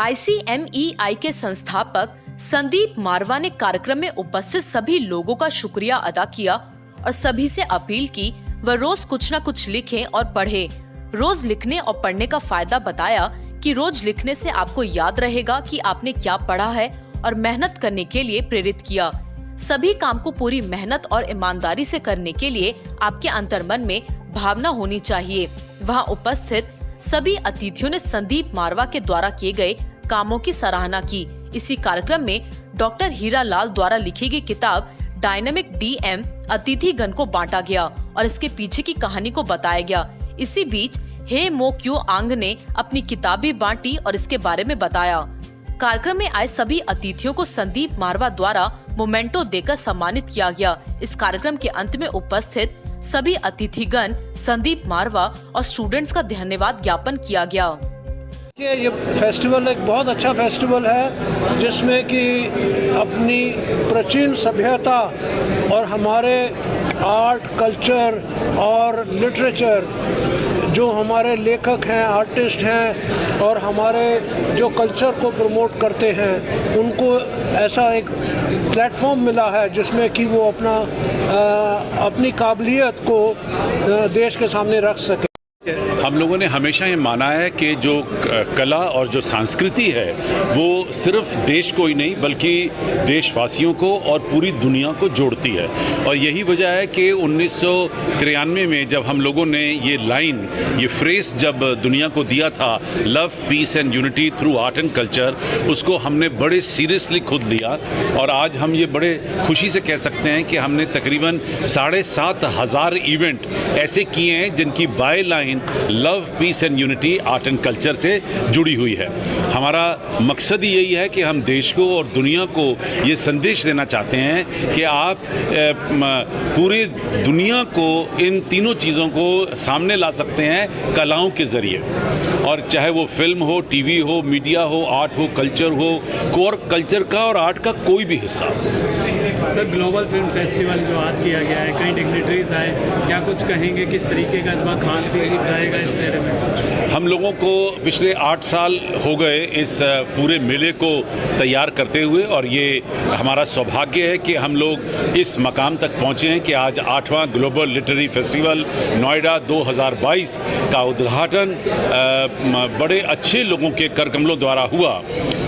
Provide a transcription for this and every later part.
ICMEI के संस्थापक संदीप मारवा ने कार्यक्रम में उपस्थित सभी लोगों का शुक्रिया अदा किया और सभी से अपील की वह रोज कुछ न कुछ लिखें और पढ़ें। रोज लिखने और पढ़ने का फायदा बताया कि रोज लिखने से आपको याद रहेगा कि आपने क्या पढ़ा है और मेहनत करने के लिए प्रेरित किया। सभी काम को पूरी मेहनत और ईमानदारी से करने के लिए आपके अंतर्मन में भावना होनी चाहिए। वहाँ उपस्थित सभी अतिथियों ने संदीप मारवा के द्वारा किए गए कामों की सराहना की। इसी कार्यक्रम में डॉक्टर हीरा लाल द्वारा लिखी गई किताब डायनामिक DM अतिथिगण को बांटा गया और इसके पीछे की कहानी को बताया गया। इसी बीच हे मो क्यू आंग ने अपनी किताब भी बांटी और इसके बारे में बताया। कार्यक्रम में आए सभी अतिथियों को संदीप मारवा द्वारा मोमेंटो देकर सम्मानित किया गया। इस कार्यक्रम के अंत में उपस्थित सभी अतिथिगण संदीप मारवा और स्टूडेंट्स का धन्यवाद ज्ञापन किया गया। ये फेस्टिवल एक बहुत अच्छा फेस्टिवल है जिसमें कि अपनी प्राचीन सभ्यता और हमारे आर्ट, कल्चर और लिटरेचर, जो हमारे लेखक हैं, आर्टिस्ट हैं और हमारे जो कल्चर को प्रमोट करते हैं, उनको ऐसा एक प्लेटफॉर्म मिला है जिसमें कि वो अपनी काबिलियत को देश के सामने रख सके। हम लोगों ने हमेशा ये माना है कि जो कला और जो संस्कृति है वो सिर्फ देश को ही नहीं बल्कि देशवासियों को और पूरी दुनिया को जोड़ती है। और यही वजह है कि 1993 में जब हम लोगों ने ये फ्रेज जब दुनिया को दिया था, love, peace and unity through art and culture, उसको हमने बड़े सीरियसली खुद लिया। और आज हम ये बड़े खुशी से कह सकते हैं कि हमने तकरीबन 7,500 इवेंट ऐसे किए हैं जिनकी byline love, peace and unity art and culture से जुड़ी हुई है। हमारा मकसद ही यही है कि हम देश को और दुनिया को ये संदेश देना चाहते हैं कि आप पूरी दुनिया को इन तीनों चीज़ों को सामने ला सकते हैं कलाओं के ज़रिए। और चाहे वो फिल्म हो, टीवी हो, मीडिया हो, आर्ट हो, कल्चर हो, और कल्चर का और आर्ट का कोई भी हिस्सा। सर, ग्लोबल फिल्म फेस्टिवल जो आज किया गया है, कई डिग्निटरीज आए, क्या कुछ कहेंगे किस तरीके का इस बार खान रहेगा इस मेले में? हम लोगों को पिछले 8 साल हो गए इस पूरे मेले को तैयार करते हुए, और ये हमारा सौभाग्य है कि हम लोग इस मकाम तक पहुँचे हैं कि आज 8वां ग्लोबल लिटरेरी फेस्टिवल नोएडा 2022 का उद्घाटन बड़े अच्छे लोगों के करकमलों द्वारा हुआ।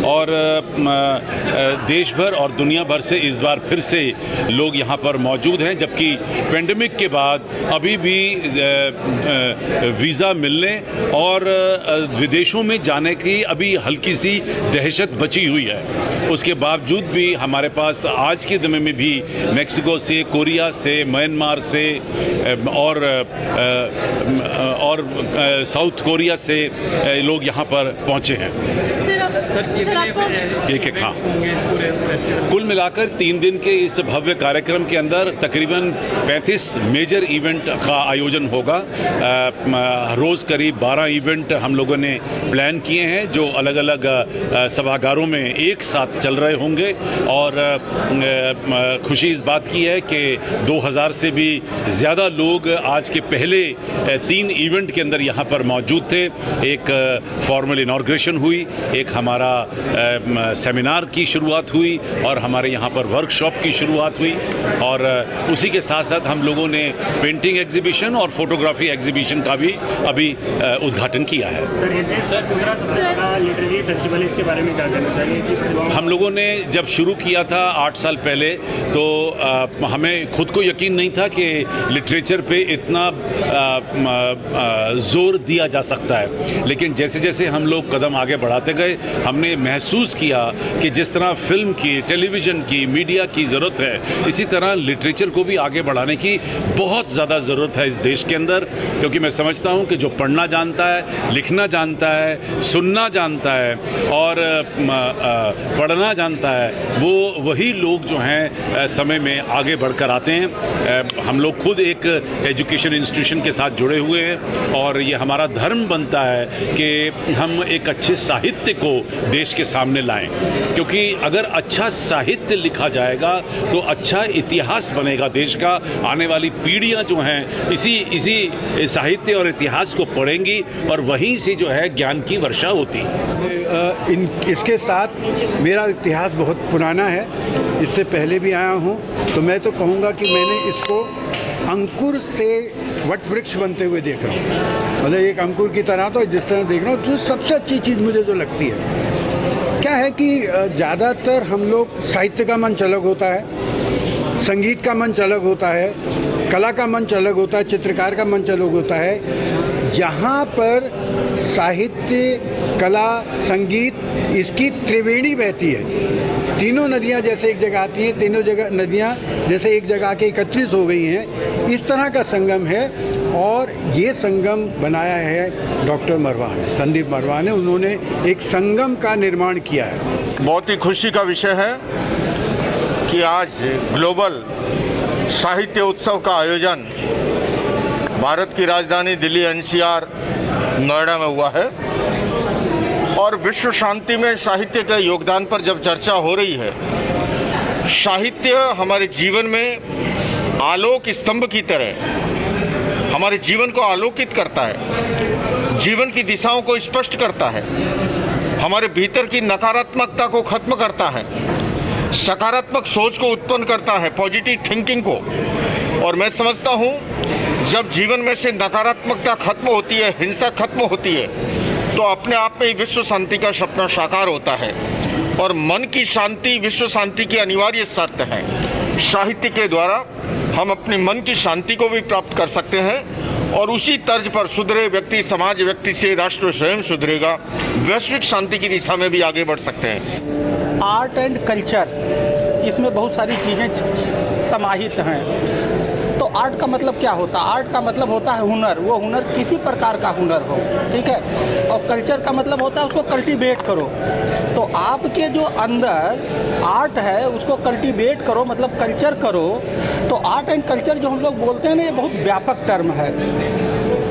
और देश भर और दुनिया भर से इस बार फिर से लोग यहाँ पर मौजूद हैं, जबकि पेंडेमिक के बाद अभी भी वीज़ा मिलने और विदेशों में जाने की अभी हल्की सी दहशत बची हुई है। उसके बावजूद भी हमारे पास आज के दिन में भी मेक्सिको से, कोरिया से, म्यांमार से और साउथ कोरिया से लोग यहाँ पर पहुँचे हैं। हाँ, कुल मिलाकर 3 दिन के इस भव्य कार्यक्रम के अंदर तकरीबन 35 मेजर इवेंट का आयोजन होगा। रोज़ करीब 12 इवेंट हम लोगों ने प्लान किए हैं जो अलग अलग सभागारों में एक साथ चल रहे होंगे। और खुशी इस बात की है कि 2000 से भी ज़्यादा लोग आज के पहले 3 इवेंट के अंदर यहाँ पर मौजूद थे। एक फॉर्मल इनॉग्रेशन हुई, एक हमारा सेमिनार की शुरुआत हुई और हमारे यहाँ पर वर्कशॉप की शुरुआत हुई। और उसी के साथ साथ हम लोगों ने पेंटिंग एग्जीबिशन और फोटोग्राफी एग्जीबिशन का भी अभी उद्घाटन किया है। लिटरेरी फेस्टिवल, इसके बारे में क्या कहना चाहिए? हम लोगों ने जब शुरू किया था 8 साल पहले तो हमें खुद को यकीन नहीं था कि लिटरेचर पे इतना जोर दिया जा सकता है। लेकिन जैसे जैसे हम लोग कदम आगे बढ़ाते गए, हमने महसूस किया कि जिस तरह फिल्म की, टेलीविज़न की, मीडिया की ज़रूरत है, इसी तरह लिटरेचर को भी आगे बढ़ाने की बहुत ज़्यादा ज़रूरत है इस देश के अंदर। क्योंकि मैं समझता हूँ कि जो पढ़ना जानता है, लिखना जानता है, सुनना जानता है और पढ़ना जानता है, वो वही लोग जो हैं समय में आगे बढ़कर आते हैं। हम लोग खुद एक एजुकेशन इंस्टीट्यूशन के साथ जुड़े हुए हैं और ये हमारा धर्म बनता है कि हम एक अच्छे साहित्य को देश के सामने लाएं, क्योंकि अगर अच्छा साहित्य लिखा जाएगा तो अच्छा इतिहास बनेगा देश का। आने वाली पीढ़ियां जो हैं इसी साहित्य और इतिहास को पढ़ेंगी और वहीं से जो है ज्ञान की वर्षा होती है। इसके साथ मेरा इतिहास बहुत पुराना है, इससे पहले भी आया हूँ, तो मैं तो कहूँगा कि मैंने इसको अंकुर से वट वृक्ष बनते हुए देख रहा हूँ। मतलब एक अंकुर की तरह तो जिस तरह देख रहा हूँ, जो सबसे अच्छी चीज़ मुझे जो लगती है क्या है कि ज़्यादातर हम लोग साहित्य का मंच अलग होता है, संगीत का मंच अलग होता है, कला का मंच अलग होता है, चित्रकार का मंच अलग होता है। यहाँ पर साहित्य, कला, संगीत, इसकी त्रिवेणी बहती है। तीनों नदियाँ जैसे एक जगह आती हैं, तीनों जगह नदियाँ जैसे एक जगह आके एकत्रित हो गई हैं, इस तरह का संगम है। और ये संगम बनाया है डॉक्टर मरवाह ने, संदीप मरवाह ने। उन्होंने एक संगम का निर्माण किया है। बहुत ही खुशी का विषय है कि आज ग्लोबल साहित्य उत्सव का आयोजन भारत की राजधानी दिल्ली NCR नोएडा में हुआ है। और विश्व शांति में साहित्य के योगदान पर जब चर्चा हो रही है, साहित्य हमारे जीवन में आलोक स्तंभ की तरह हमारे जीवन को आलोकित करता है, जीवन की दिशाओं को स्पष्ट करता है, हमारे भीतर की नकारात्मकता को खत्म करता है, सकारात्मक सोच को उत्पन्न करता है, पॉजिटिव थिंकिंग को। और मैं समझता हूँ जब जीवन में से नकारात्मकता खत्म होती है, हिंसा खत्म होती है, तो अपने आप में ही विश्व शांति का सपना साकार होता है। और मन की शांति विश्व शांति की अनिवार्य शर्त है। साहित्य के द्वारा हम अपने मन की शांति को भी प्राप्त कर सकते हैं और उसी तर्ज पर सुधरे व्यक्ति, समाज व्यक्ति से राष्ट्र स्वयं सुधरेगा, वैश्विक शांति की दिशा में भी आगे बढ़ सकते हैं। आर्ट एंड कल्चर, इसमें बहुत सारी चीज़ें समाहित हैं। तो आर्ट का मतलब क्या होता है? आर्ट का मतलब होता है हुनर। वो हुनर किसी प्रकार का हुनर हो, ठीक है। और कल्चर का मतलब होता है उसको कल्टीवेट करो। तो आपके जो अंदर आर्ट है उसको कल्टीवेट करो, मतलब कल्चर करो। तो आर्ट एंड कल्चर जो हम लोग बोलते हैं ना, ये बहुत व्यापक टर्म है।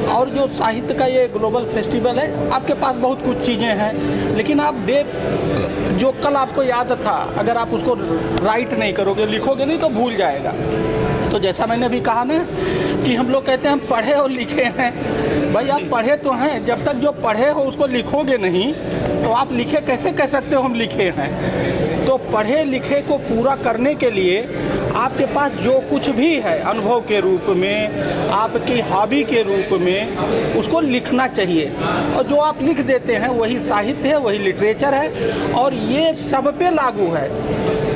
और जो साहित्य का ये ग्लोबल फेस्टिवल है, आपके पास बहुत कुछ चीज़ें हैं, लेकिन आप जो कल आपको याद था, अगर आप उसको राइट नहीं करोगे, लिखोगे नहीं, तो भूल जाएगा। तो जैसा मैंने भी कहा ना कि हम लोग कहते हैं हम पढ़े और लिखे हैं। भाई आप पढ़े तो हैं, जब तक जो पढ़े हो उसको लिखोगे नहीं तो आप लिखे कैसे कह सकते हो हम लिखे हैं? तो पढ़े लिखे को पूरा करने के लिए आपके पास जो कुछ भी है अनुभव के रूप में, आपकी हॉबी के रूप में, उसको लिखना चाहिए। और जो आप लिख देते हैं वही साहित्य है, वही लिटरेचर है। और ये सब पे लागू है।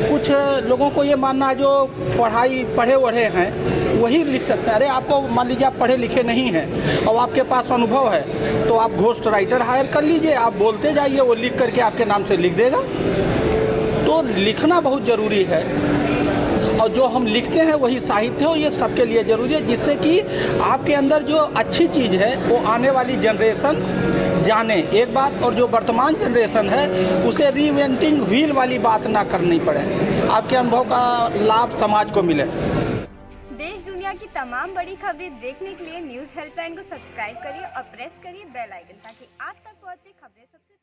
कुछ लोगों को ये मानना है जो पढ़े वढ़े हैं वही लिख सकते हैं। अरे आपको मान लीजिए आप पढ़े लिखे नहीं हैं और आपके पास अनुभव है, तो आप घोस्ट राइटर हायर कर लीजिए, आप बोलते जाइए, वो लिख करके आपके नाम से लिख देगा। तो लिखना बहुत ज़रूरी है। और जो हम लिखते हैं वही साहित्य हो, ये सबके लिए ज़रूरी है, जिससे कि आपके अंदर जो अच्छी चीज़ है वो आने वाली जनरेशन जाने एक बात, और जो वर्तमान जनरेशन है उसे रीइन्वेंटिंग व्हील वाली बात ना करनी पड़े, आपके अनुभव का लाभ समाज को मिले। देश दुनिया की तमाम बड़ी खबरें देखने के लिए न्यूज़ हेल्पलाइन को सब्सक्राइब करिए और प्रेस करिए बेल आइकन, ताकि आप तक पहुंचे खबरें सबसे